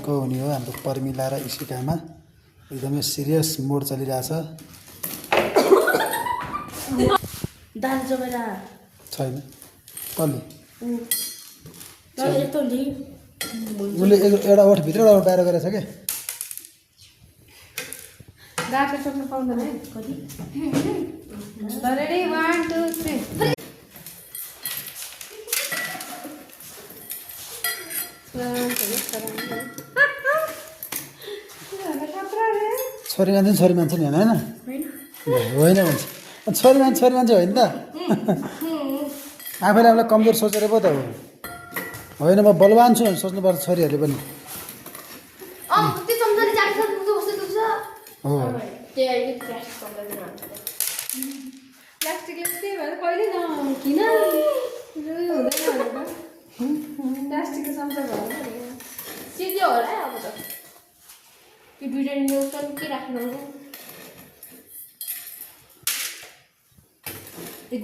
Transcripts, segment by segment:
को हुने हो हाम्रो पर्मिला र इसिकामा एकदमै सिरियस मोड चलिरहेछ दाल जमेरा छैन कसले तर यस्तो नि उसले एउटा ओठ भित्र एउटा ओठ बाहिर गरेछ के दाल सक्नु पाउँदैन है कति रेडी 1 2 3 छोरी मान्छे नि होइन होइन भन्छ छोरी मान्छे होइन त आफैले आफूलाई कमजोर सोचेर पो त हो होइन म बलवान छु भने सोच्नुपर्छ छोरीहरूले पनि हो प्लास्टिकको चम्चा भयो सिधै होला अब त कि दुईटा न्युट्रन के राख्नु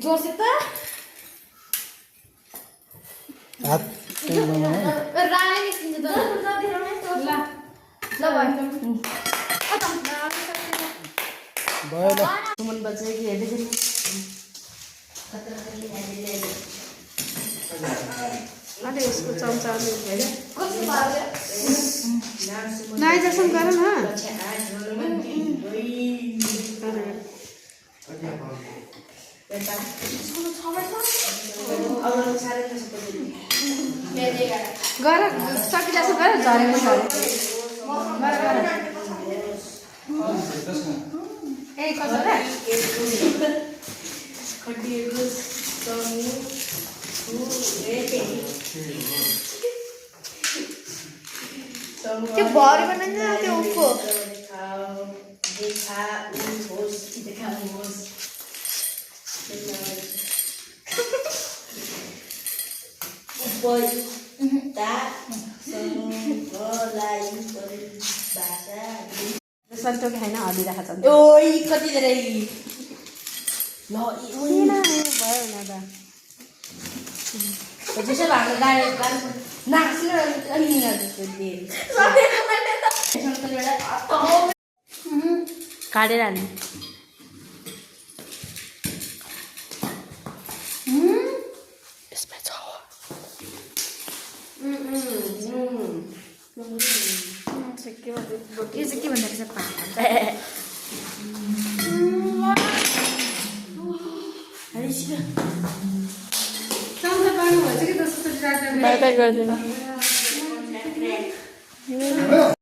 जोसे त हात राय निस्किन्छ त ल भयो ल मन बच्छ कि हेर्दै अरे इसको चमचा में है ना जैसा करो ना गर सकी जैसा गर झरेको छ गर ए कसो रे खटिएको त्यो भरि बनान्छ त्यो उको सन्चो खाइन हल्दी राखेको छ ओइ कति धेरै ल भयो न त जसो हाम्रो गाडी नाच्नु अनि काटेर हाल्नु यसमा छ यो चाहिँ के भन्दा रहेछ चम्चा पार्नु भएछ कि जस्तो गरिदिनु